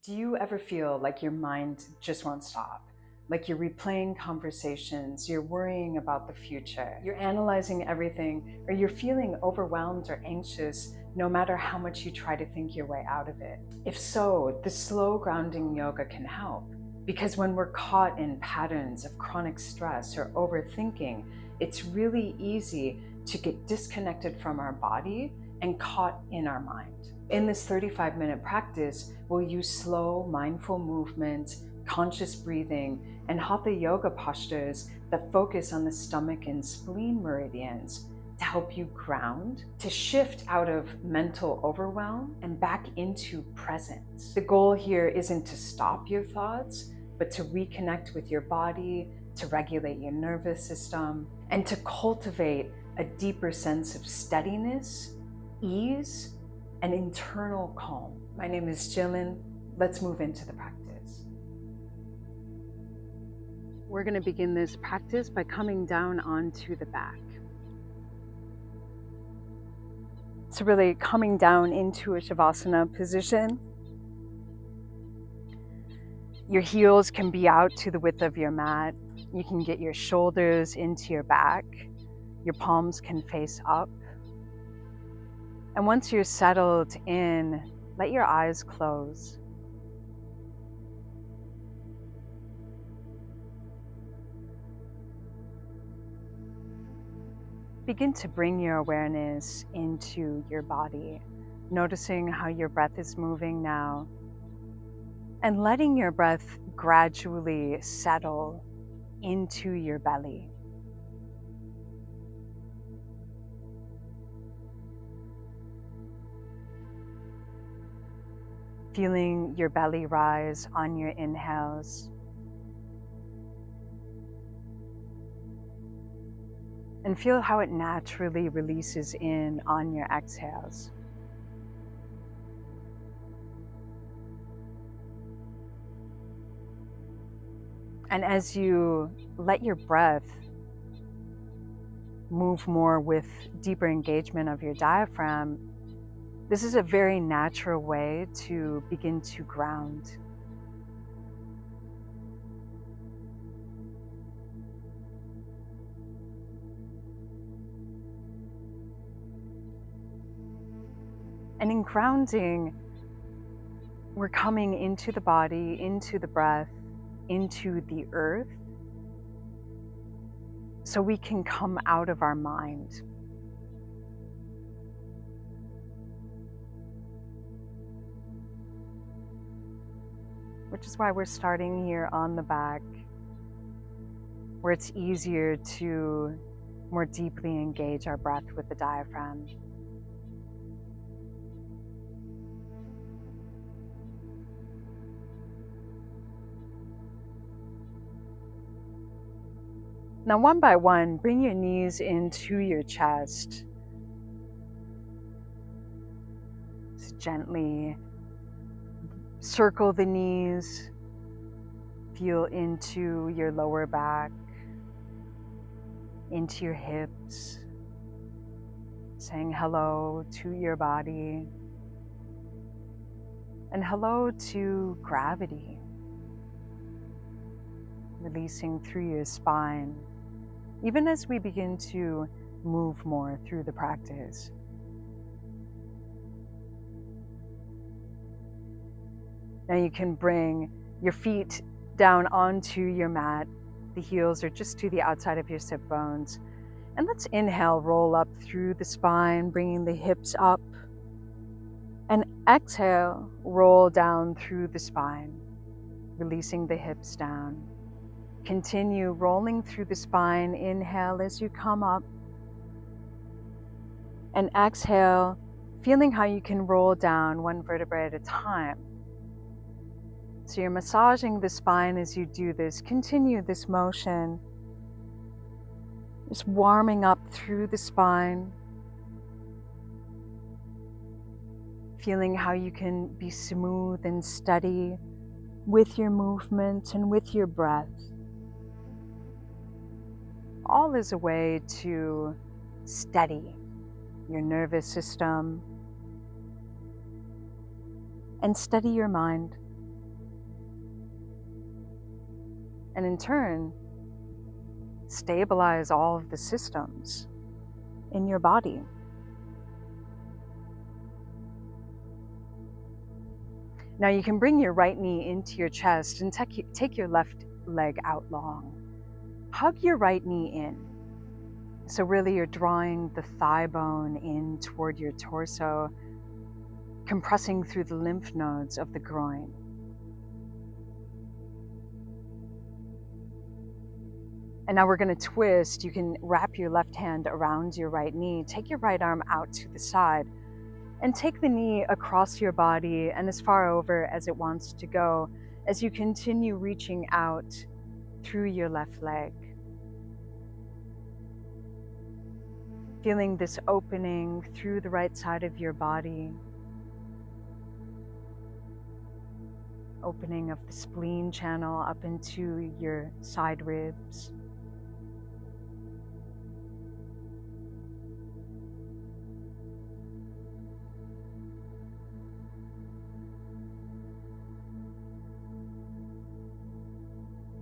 Do you ever feel like your mind just won't stop? Like you're replaying conversations, you're worrying about the future, you're analyzing everything, or you're feeling overwhelmed or anxious no matter how much you try to think your way out of it? If so, the slow grounding yoga can help. Because when we're caught in patterns of chronic stress or overthinking, it's really easy to get disconnected from our body and caught in our mind. In this 35-minute practice, we'll use slow, mindful movement, conscious breathing, and Hatha yoga postures that focus on the stomach and spleen meridians to help you ground, to shift out of mental overwhelm and back into presence. The goal here isn't to stop your thoughts, but to reconnect with your body, to regulate your nervous system, and to cultivate a deeper sense of steadiness, ease, and internal calm. My name is Jillian. Let's move into the practice. We're going to begin this practice by coming down onto the back. So really coming down into a Shavasana position. Your heels can be out to the width of your mat. You can get your shoulders into your back. Your palms can face up. And once you're settled in, let your eyes close. Begin to bring your awareness into your body, noticing how your breath is moving now, and letting your breath gradually settle into your belly. Feeling your belly rise on your inhales. And feel how it naturally releases in on your exhales. And as you let your breath move more with deeper engagement of your diaphragm, this is a very natural way to begin to ground. And in grounding, we're coming into the body, into the breath, into the earth, so we can come out of our mind. Which is why we're starting here on the back, where it's easier to more deeply engage our breath with the diaphragm. Now, one by one, bring your knees into your chest. Just gently circle the knees, feel into your lower back, into your hips, saying hello to your body, and hello to gravity, releasing through your spine, even as we begin to move more through the practice. Now you can bring your feet down onto your mat. The heels are just to the outside of your sit bones. And let's inhale, roll up through the spine, bringing the hips up. And exhale, roll down through the spine, releasing the hips down. Continue rolling through the spine. Inhale as you come up. And exhale, feeling how you can roll down one vertebrae at a time. So you're massaging the spine as you do this. Continue this motion. Just warming up through the spine. Feeling how you can be smooth and steady with your movement and with your breath. All is a way to steady your nervous system and steady your mind. and in turn, stabilize all of the systems in your body. Now you can bring your right knee into your chest and take your left leg out long. Hug your right knee in. So really you're drawing the thigh bone in toward your torso, compressing through the lymph nodes of the groin. And now we're going to twist. You can wrap your left hand around your right knee, take your right arm out to the side, and take the knee across your body and as far over as it wants to go as you continue reaching out through your left leg. Feeling this opening through the right side of your body, opening of the spleen channel up into your side ribs.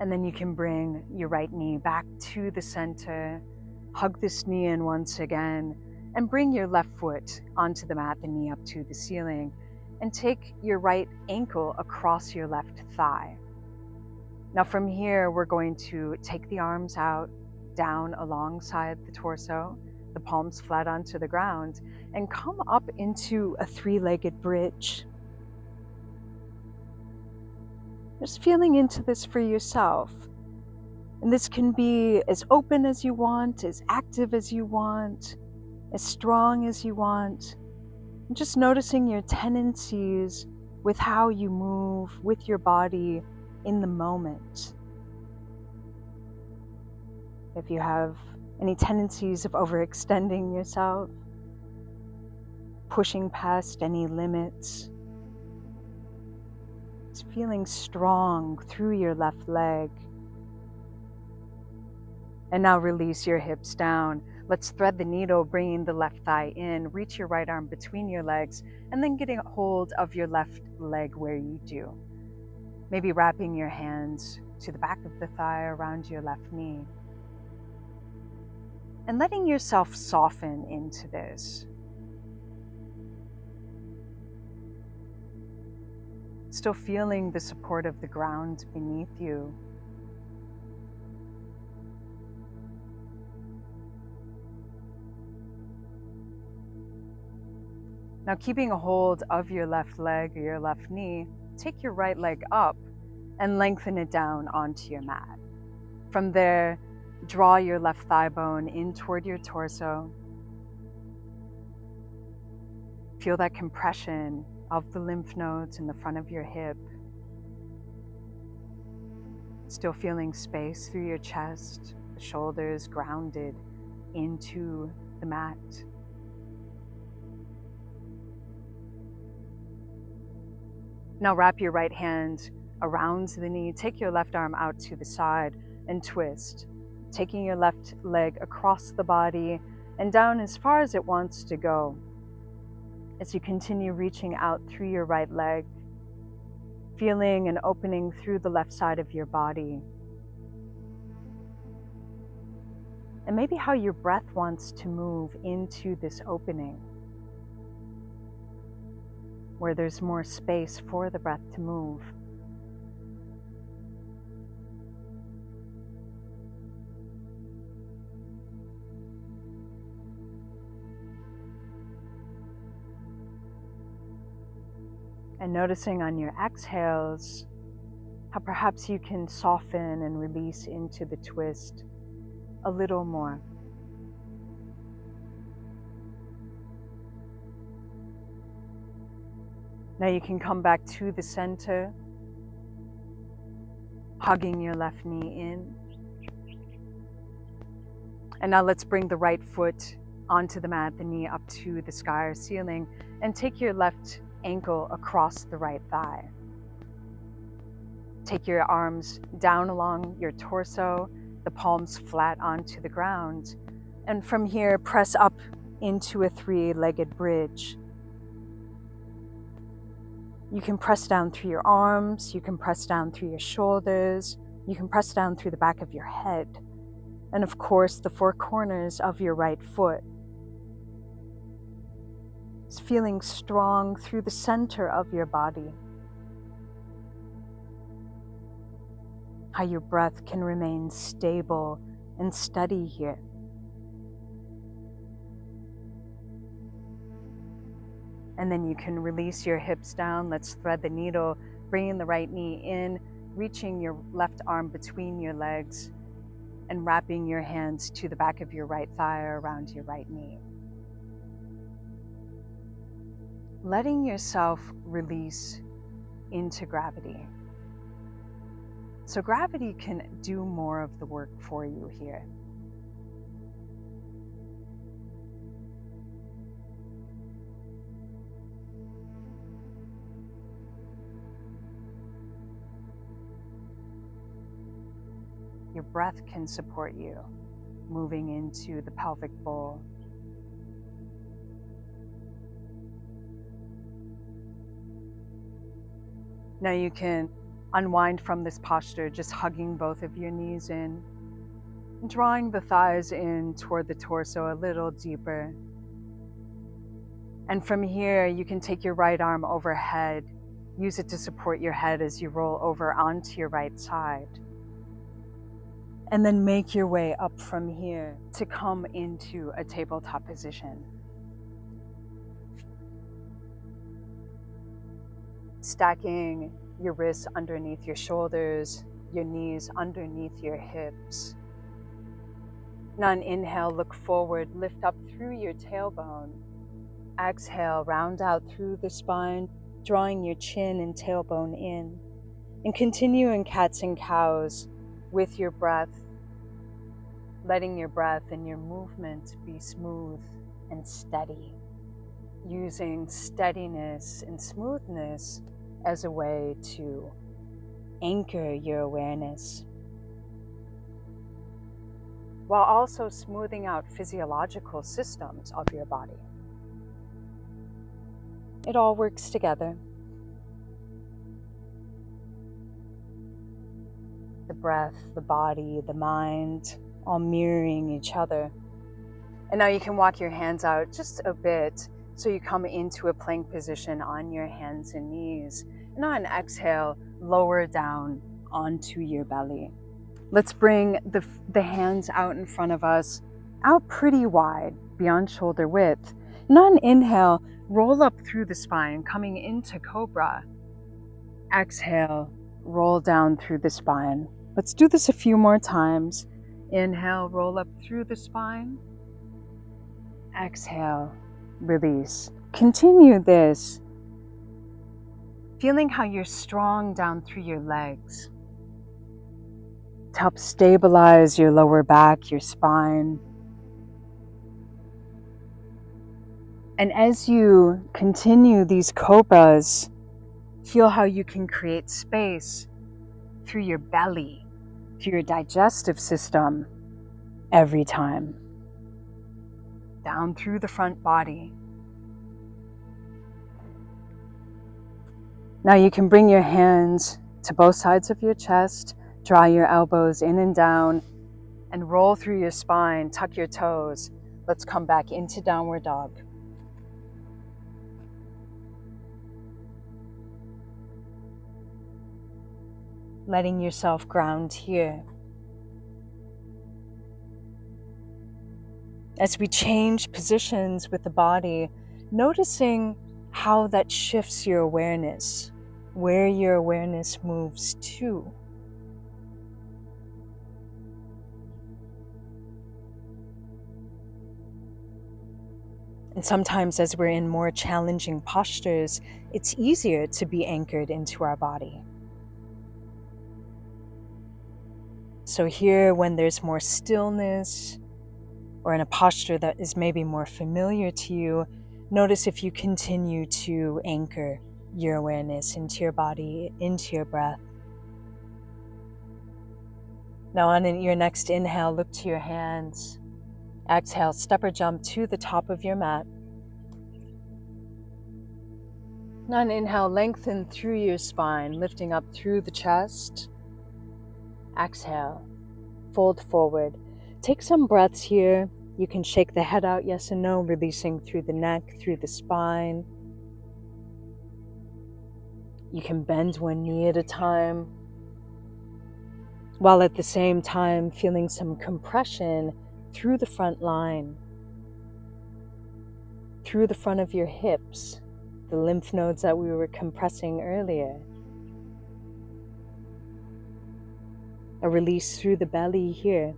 And then you can bring your right knee back to the center, hug this knee in once again, and bring your left foot onto the mat, the knee up to the ceiling, and take your right ankle across your left thigh. Now from here, we're going to take the arms out, down alongside the torso, the palms flat onto the ground, and come up into a three-legged bridge. Just feeling into this for yourself. And this can be as open as you want, as active as you want, as strong as you want. And just noticing your tendencies with how you move with your body in the moment. If you have any tendencies of overextending yourself, pushing past any limits, just feeling strong through your left leg. And now release your hips down. Let's thread the needle, bringing the left thigh in. Reach your right arm between your legs, and then getting a hold of your left leg where you do. Maybe wrapping your hands to the back of the thigh around your left knee. And letting yourself soften into this. Still feeling the support of the ground beneath you. Now keeping a hold of your left leg or your left knee, take your right leg up and lengthen it down onto your mat. From there, draw your left thigh bone in toward your torso. Feel that compression of the lymph nodes in the front of your hip. Still feeling space through your chest, the shoulders grounded into the mat. Now wrap your right hand around the knee, take your left arm out to the side and twist, taking your left leg across the body and down as far as it wants to go. As you continue reaching out through your right leg, feeling an opening through the left side of your body. And maybe how your breath wants to move into this opening, where there's more space for the breath to move. And noticing on your exhales, how perhaps you can soften and release into the twist a little more. Now you can come back to the center, hugging your left knee in. And now let's bring the right foot onto the mat, the knee up to the sky or ceiling, and take your left ankle across the right thigh. Take your arms down along your torso, the palms flat onto the ground. And from here, press up into a three-legged bridge. You can press down through your arms, you can press down through your shoulders, You can press down through the back of your head, and of course the four corners of your right foot. It's feeling strong through the center of your body. How your breath can remain stable and steady here. And then you can release your hips down. Let's thread the needle, bringing the right knee in, reaching your left arm between your legs, and wrapping your hands to the back of your right thigh or around your right knee. Letting yourself release into gravity. So gravity can do more of the work for you here. Your breath can support you, moving into the pelvic bowl. Now you can unwind from this posture, just hugging both of your knees in, and drawing the thighs in toward the torso a little deeper. And from here, you can take your right arm overhead, use it to support your head as you roll over onto your right side. And then make your way up from here to come into a tabletop position. Stacking your wrists underneath your shoulders, your knees underneath your hips. Now on inhale, look forward, lift up through your tailbone. Exhale, round out through the spine, drawing your chin and tailbone in. And continue in cats and cows with your breath, letting your breath and your movement be smooth and steady, using steadiness and smoothness as a way to anchor your awareness, while also smoothing out physiological systems of your body. It all works together. The breath, the body, the mind, all mirroring each other. And now you can walk your hands out just a bit so you come into a plank position on your hands and knees. And on an exhale, lower down onto your belly. Let's bring the hands out in front of us, out pretty wide, beyond shoulder width. And on inhale, roll up through the spine, coming into cobra. Exhale, roll down through the spine. Let's do this a few more times. Inhale, roll up through the spine. Exhale, release. Continue this, feeling how you're strong down through your legs to help stabilize your lower back, your spine. And as you continue these cobras, feel how you can create space through your belly, through your digestive system every time. Down through the front body. Now you can bring your hands to both sides of your chest, draw your elbows in and down, and roll through your spine, tuck your toes. Let's come back into downward dog. Letting yourself ground here. As we change positions with the body, noticing how that shifts your awareness, where your awareness moves to. And sometimes as we're in more challenging postures, it's easier to be anchored into our body. So here, when there's more stillness, or in a posture that is maybe more familiar to you, notice if you continue to anchor your awareness into your body, into your breath. Now on your next inhale, look to your hands. Exhale, step or jump to the top of your mat. Now on inhale, lengthen through your spine, lifting up through the chest. Exhale, fold forward. Take some breaths here. You can shake the head out, yes and no, releasing through the neck, through the spine. You can bend one knee at a time, while at the same time feeling some compression through the front line, through the front of your hips, the lymph nodes that we were compressing earlier. A release through the belly here.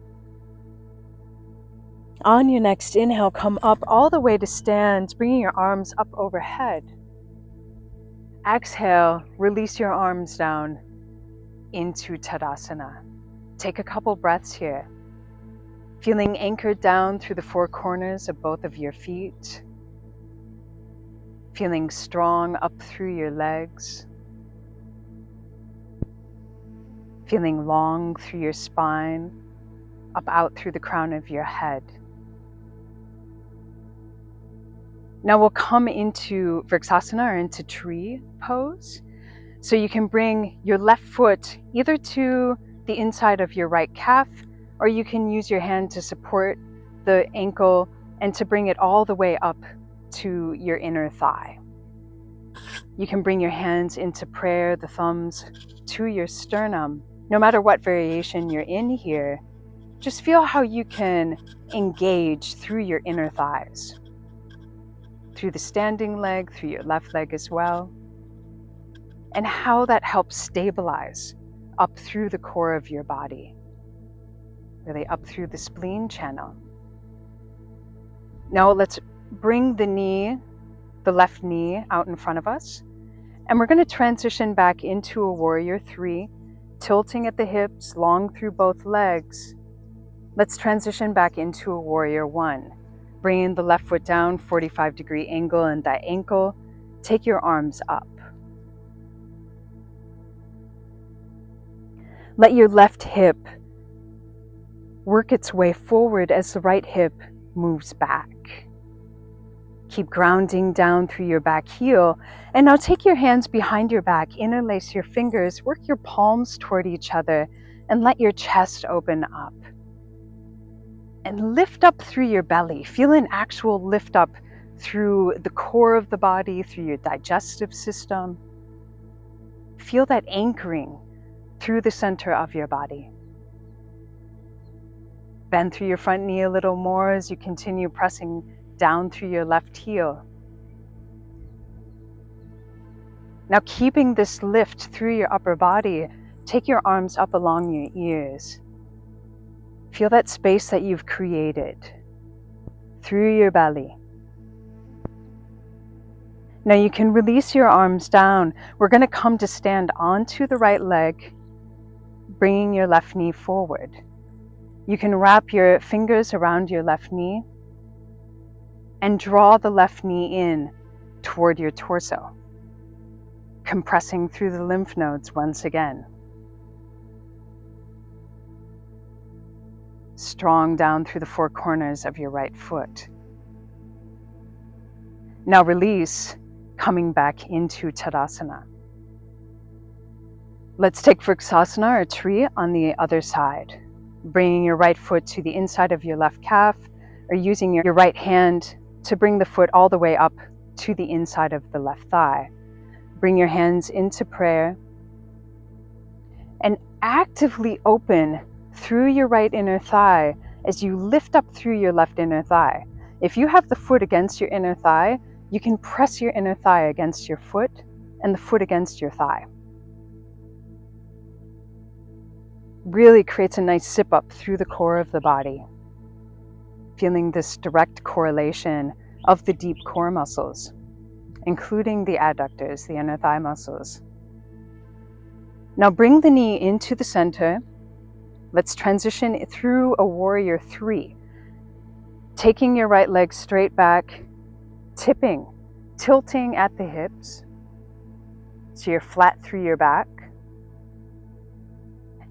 On your next inhale, come up all the way to stand, bringing your arms up overhead. Exhale, release your arms down into Tadasana. Take a couple breaths here. Feeling anchored down through the four corners of both of your feet. Feeling strong up through your legs. Feeling long through your spine, up out through the crown of your head. Now we'll come into Vrksasana, or into tree pose. So you can bring your left foot either to the inside of your right calf, or you can use your hand to support the ankle and to bring it all the way up to your inner thigh. You can bring your hands into prayer, the thumbs to your sternum. No matter what variation you're in here, just feel how you can engage through your inner thighs, through the standing leg, through your left leg as well, and how that helps stabilize up through the core of your body, really up through the spleen channel. Now let's bring the knee, the left knee, out in front of us, and we're going to transition back into a warrior three, tilting at the hips, long through both legs. Let's transition back into a warrior one. Bringing the left foot down, 45-degree angle in that ankle. Take your arms up. Let your left hip work its way forward as the right hip moves back. Keep grounding down through your back heel. And now take your hands behind your back, interlace your fingers, work your palms toward each other, and let your chest open up. And lift up through your belly. Feel an actual lift up through the core of the body, through your digestive system. Feel that anchoring through the center of your body. Bend through your front knee a little more as you continue pressing down through your left heel. Now, keeping this lift through your upper body, take your arms up along your ears. Feel that space that you've created through your belly. Now you can release your arms down. We're going to come to stand onto the right leg, bringing your left knee forward. You can wrap your fingers around your left knee and draw the left knee in toward your torso, compressing through the lymph nodes once again. Strong down through the four corners of your right foot. Now release, coming back into Tadasana. Let's take Vrksasana, or tree, on the other side. Bringing your right foot to the inside of your left calf, or using your right hand to bring the foot all the way up to the inside of the left thigh. Bring your hands into prayer and actively open through your right inner thigh as you lift up through your left inner thigh. If you have the foot against your inner thigh, you can press your inner thigh against your foot and the foot against your thigh. Really creates a nice zip up through the core of the body. Feeling this direct correlation of the deep core muscles, including the adductors, the inner thigh muscles. Now bring the knee into the center. Let's transition through a warrior three. Taking your right leg straight back, tipping, tilting at the hips, so you're flat through your back.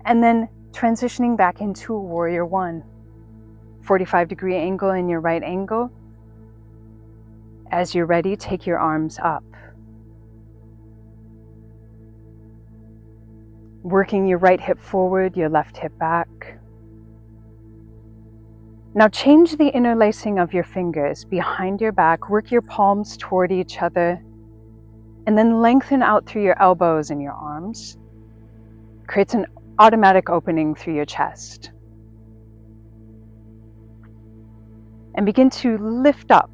And then transitioning back into a warrior one. 45-degree angle in your right ankle. As you're ready, take your arms up. Working your right hip forward, your left hip back. Now change the interlacing of your fingers behind your back. Work your palms toward each other. And then lengthen out through your elbows and your arms. Creates an automatic opening through your chest. And begin to lift up,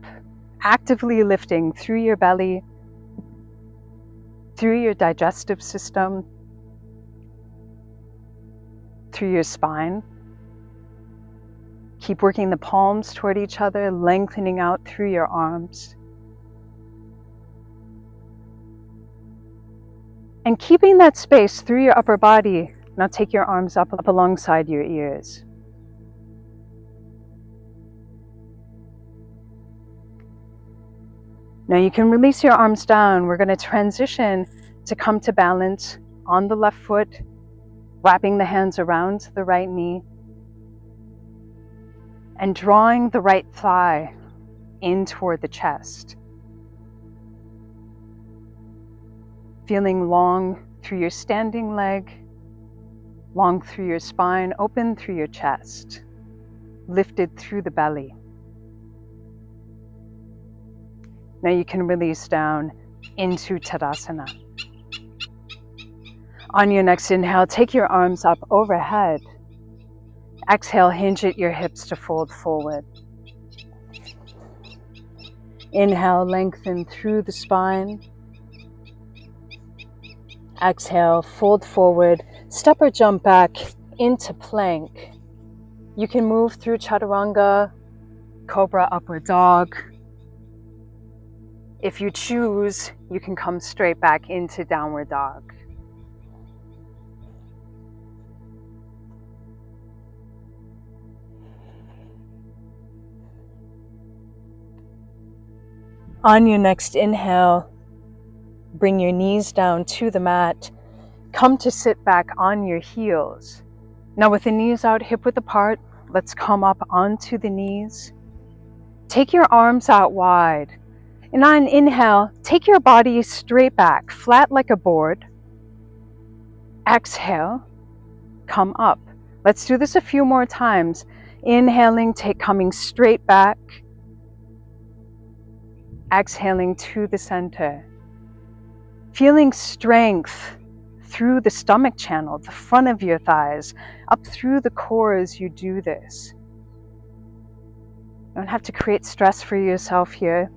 actively lifting through your belly, through your digestive system, through your spine. Keep working the palms toward each other, lengthening out through your arms. And keeping that space through your upper body. Now take your arms up alongside your ears. Now you can release your arms down. We're going to transition to come to balance on the left foot, wrapping the hands around the right knee, and drawing the right thigh in toward the chest. Feeling long through your standing leg, long through your spine, open through your chest, lifted through the belly. Now you can release down into Tadasana. On your next inhale, take your arms up overhead. Exhale, hinge at your hips to fold forward. Inhale, lengthen through the spine. Exhale, fold forward, step or jump back into plank. You can move through Chaturanga, Cobra, Upward Dog. If you choose, you can come straight back into Downward Dog. On your next inhale, bring your knees down to the mat. Come to sit back on your heels. Now with the knees out, hip width apart, let's come up onto the knees. Take your arms out wide. And on an inhale, take your body straight back, flat like a board. Exhale, come up. Let's do this a few more times. Inhaling, coming straight back. Exhaling to the center. Feeling strength through the stomach channel, the front of your thighs, up through the core as you do this. You don't have to create stress for yourself here.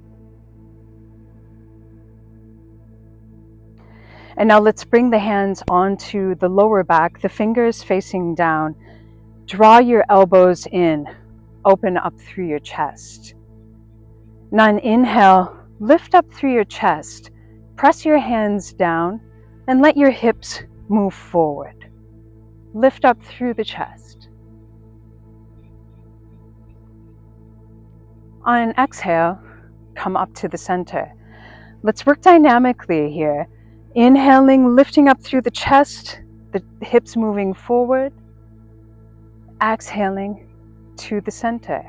And now let's bring the hands onto the lower back, the fingers facing down. Draw your elbows in, open up through your chest. Now an inhale, lift up through your chest, press your hands down, and let your hips move forward. Lift up through the chest. On an exhale, come up to the center. Let's work dynamically here. Inhaling, lifting up through the chest, the hips moving forward. Exhaling to the center.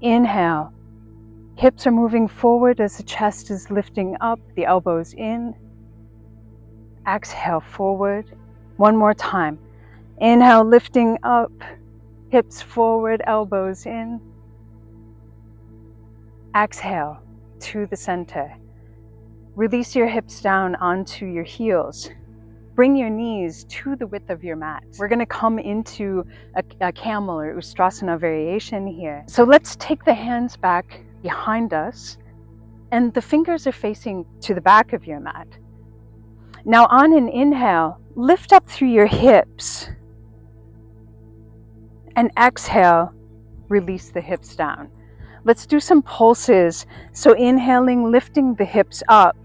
Inhale, hips are moving forward as the chest is lifting up, the elbows in. Exhale, forward. One more time. Inhale, lifting up, hips forward, elbows in. Exhale to the center. Release your hips down onto your heels. Bring your knees to the width of your mat. We're going to come into a camel or Ustrasana variation here. So let's take the hands back behind us, and the fingers are facing to the back of your mat. Now on an inhale, lift up through your hips, and exhale, release the hips down. Let's do some pulses. So inhaling, lifting the hips up.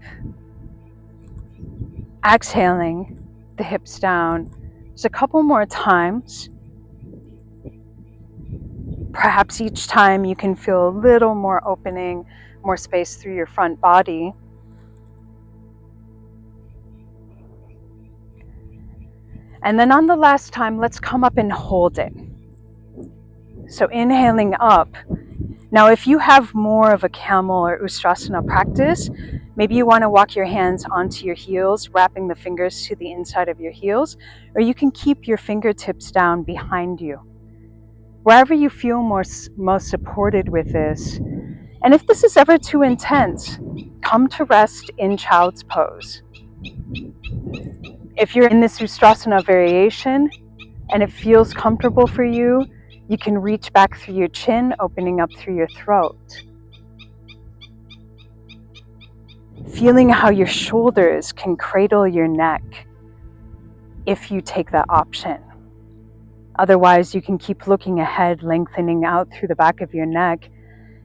Exhaling, the hips down. Just a couple more times. Perhaps each time you can feel a little more opening, more space through your front body. And then on the last time, let's come up and hold it. So inhaling up. Now, if you have more of a camel or Ustrasana practice, Maybe you want to walk your hands onto your heels, wrapping the fingers to the inside of your heels, or you can keep your fingertips down behind you. Wherever you feel most supported with this. And if this is ever too intense, come to rest in child's pose. If you're in this Ustrasana variation and it feels comfortable for you, you can reach back through your chin, opening up through your throat. Feeling how your shoulders can cradle your neck if you take that option. Otherwise, you can keep looking ahead, lengthening out through the back of your neck,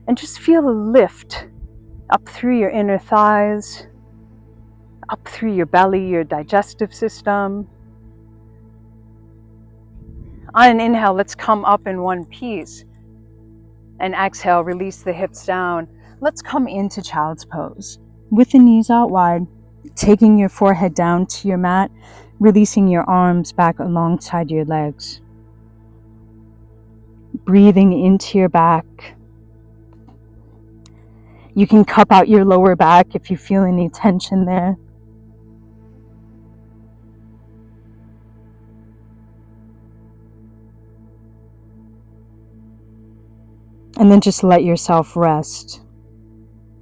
and just feel a lift up through your inner thighs, up through your belly, your digestive system. On an inhale, let's come up in one piece. And exhale, release the hips down. Let's come into child's pose. With the knees out wide, taking your forehead down to your mat, releasing your arms back alongside your legs. Breathing into your back. You can cup out your lower back if you feel any tension there. And then just let yourself rest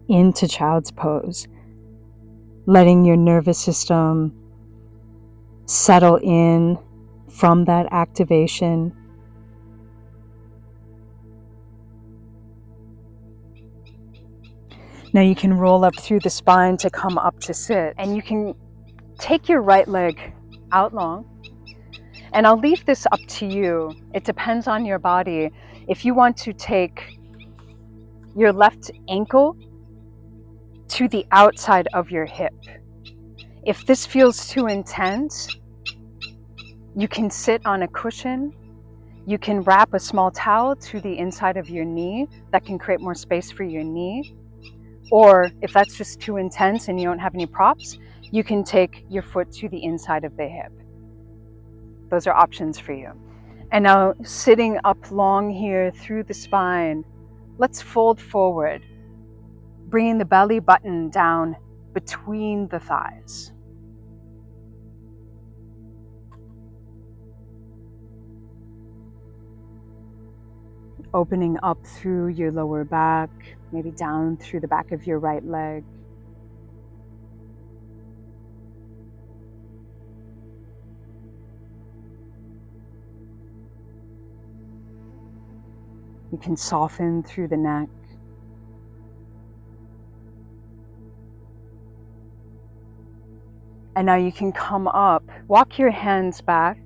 into child's pose, letting your nervous system settle in from that activation. Now you can roll up through the spine to come up to sit, and you can take your right leg out long. And I'll leave this up to you. It depends on your body. If you want to take your left ankle to the outside of your hip. If this feels too intense, you can sit on a cushion. You can wrap a small towel to the inside of your knee. That can create more space for your knee. Or if that's just too intense and you don't have any props, you can take your foot to the inside of the hip. Those are options for you. And now sitting up long here through the spine, let's fold forward, bringing the belly button down between the thighs. Opening up through your lower back, maybe down through the back of your right leg. You can soften through the neck. And now you can come up, walk your hands back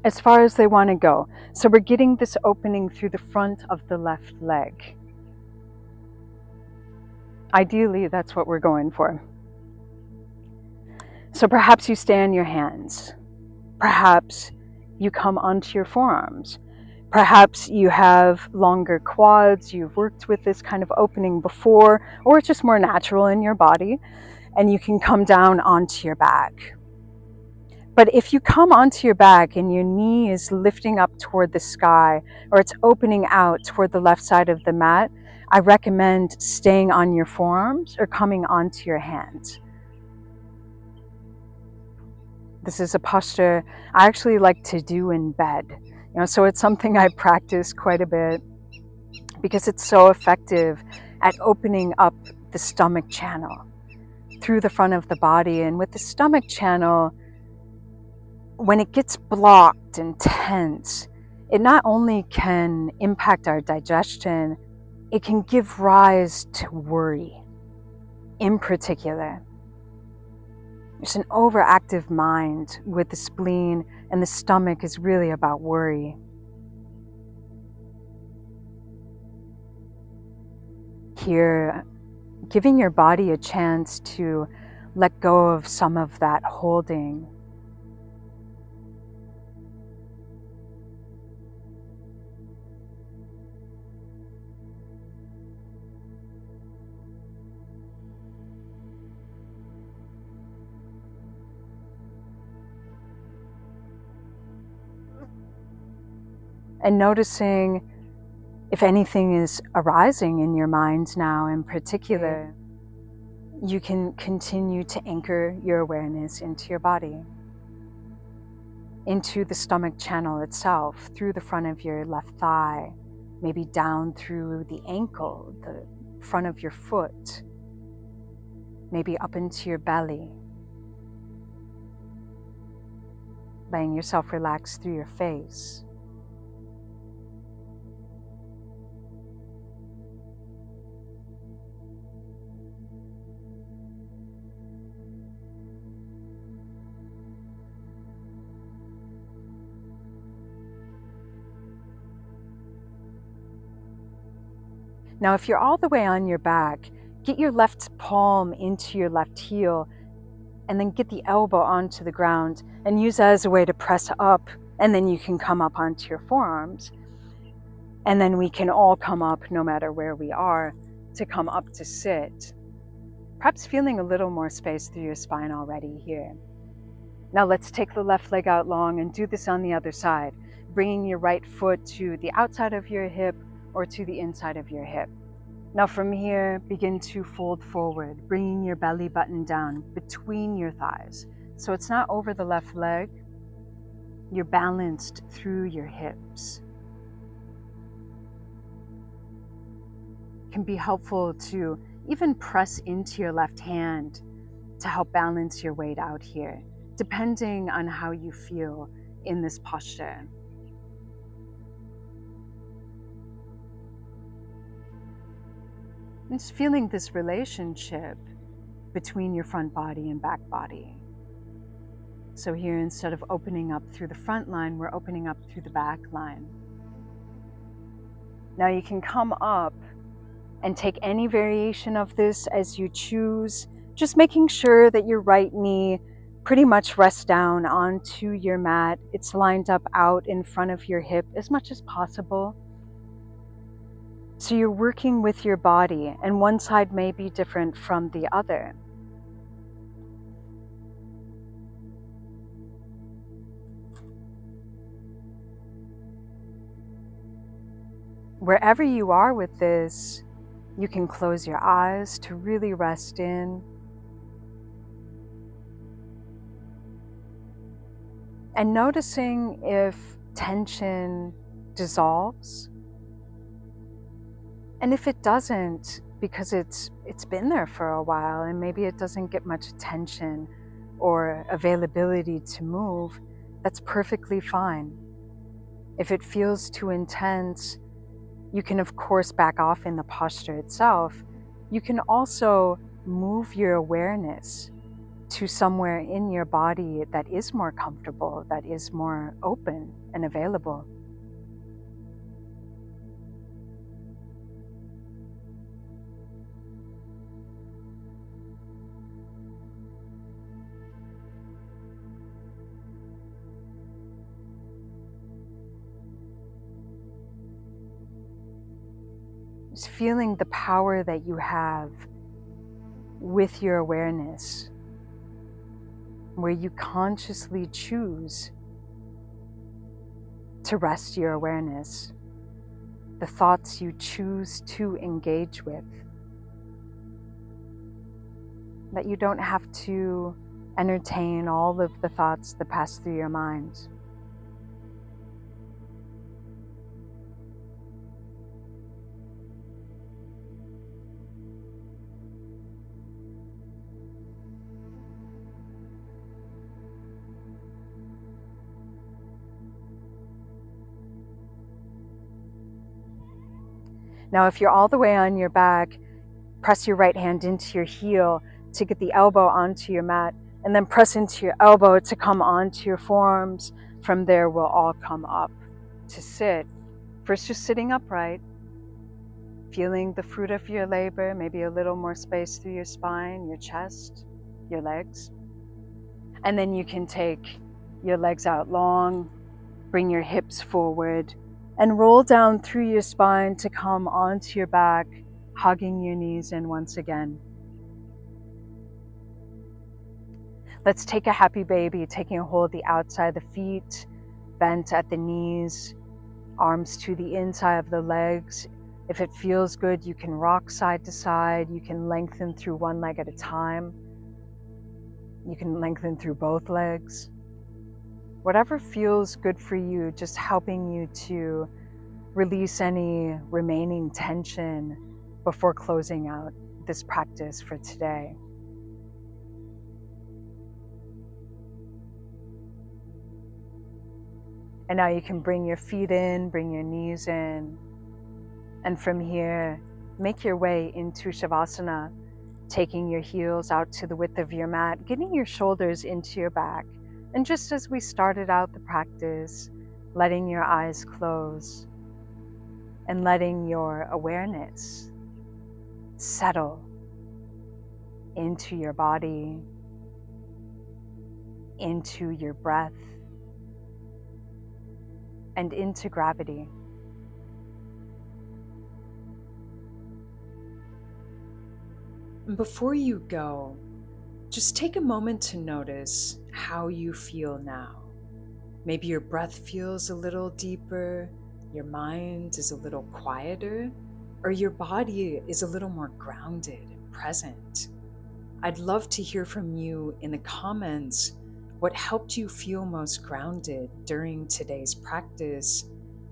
as far as they want to go. So we're getting this opening through the front of the left leg. Ideally, that's what we're going for. So perhaps you stay on your hands. Perhaps you come onto your forearms. Perhaps you have longer quads, you've worked with this kind of opening before, or it's just more natural in your body, and you can come down onto your back. But if you come onto your back and your knee is lifting up toward the sky, or it's opening out toward the left side of the mat, I recommend staying on your forearms or coming onto your hands. This is a posture I actually like to do in bed. So it's something I practice quite a bit because it's so effective at opening up the stomach channel through the front of the body. And with the stomach channel, when it gets blocked and tense, it not only can impact our digestion, it can give rise to worry in particular. There's an overactive mind with the spleen, and the stomach is really about worry. Here, giving your body a chance to let go of some of that holding. And noticing if anything is arising in your mind now in particular. you can continue to anchor your awareness into your body, into the stomach channel itself, through the front of your left thigh, maybe down through the ankle, the front of your foot, maybe up into your belly, letting yourself relax through your face. Now, if you're all the way on your back, get your left palm into your left heel and then get the elbow onto the ground and use that as a way to press up, and then you can come up onto your forearms. And then we can all come up, no matter where we are, to come up to sit. Perhaps feeling a little more space through your spine already here. Now let's take the left leg out long and do this on the other side, bringing your right foot to the outside of your hip or to the inside of your hip. Now from here, begin to fold forward, bringing your belly button down between your thighs. So it's not over the left leg, you're balanced through your hips. It can be helpful to even press into your left hand to help balance your weight out here, depending on how you feel in this posture. And just feeling this relationship between your front body and back body. So here, instead of opening up through the front line, we're opening up through the back line. Now you can come up and take any variation of this as you choose, just making sure that your right knee pretty much rests down onto your mat. It's lined up out in front of your hip as much as possible. So you're working with your body, and one side may be different from the other. Wherever you are with this, you can close your eyes to really rest in. And noticing if tension dissolves. And if it doesn't, because it's been there for a while and maybe it doesn't get much attention or availability to move, that's perfectly fine. If it feels too intense, you can of course back off in the posture itself. You can also move your awareness to somewhere in your body that is more comfortable, that is more open and available. Just feeling the power that you have with your awareness, where you consciously choose to rest your awareness, the thoughts you choose to engage with, that you don't have to entertain all of the thoughts that pass through your mind. Now, if you're all the way on your back, press your right hand into your heel to get the elbow onto your mat, and then press into your elbow to come onto your forearms. From there, we'll all come up to sit. First, just sitting upright, feeling the fruit of your labor, maybe a little more space through your spine, your chest, your legs. And then you can take your legs out long, bring your hips forward, and roll down through your spine to come onto your back, hugging your knees in once again. Let's take a happy baby, taking a hold of the outside of the feet, bent at the knees, arms to the inside of the legs, If it feels good, you can rock side to side. You can lengthen through one leg at a time. You can lengthen through both legs. Whatever feels good for you, just helping you to release any remaining tension before closing out this practice for today. And now you can bring your feet in, bring your knees in, and from here, make your way into Shavasana, taking your heels out to the width of your mat, getting your shoulders into your back. And just as we started out the practice, letting your eyes close and letting your awareness settle into your body, into your breath, and into gravity. And before you go, just take a moment to notice how you feel now. Maybe your breath feels a little deeper, your mind is a little quieter, or your body is a little more grounded and present. I'd love to hear from you in the comments what helped you feel most grounded during today's practice,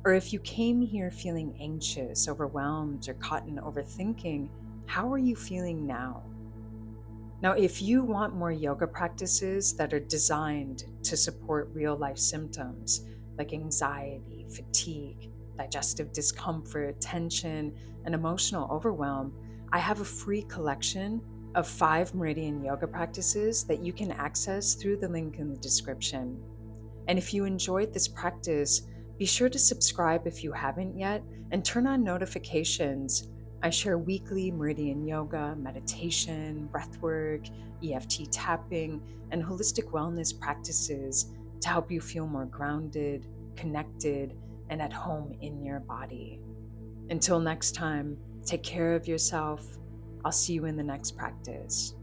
or if you came here feeling anxious, overwhelmed, or caught in overthinking, how are you feeling now? Now, if you want more yoga practices that are designed to support real life symptoms like anxiety, fatigue, digestive discomfort, tension, and emotional overwhelm, I have a free collection of 5 meridian yoga practices that you can access through the link in the description. And if you enjoyed this practice, be sure to subscribe if you haven't yet and turn on notifications. I share weekly meridian yoga, meditation, breathwork, EFT tapping, and holistic wellness practices to help you feel more grounded, connected, and at home in your body. Until next time, take care of yourself. I'll see you in the next practice.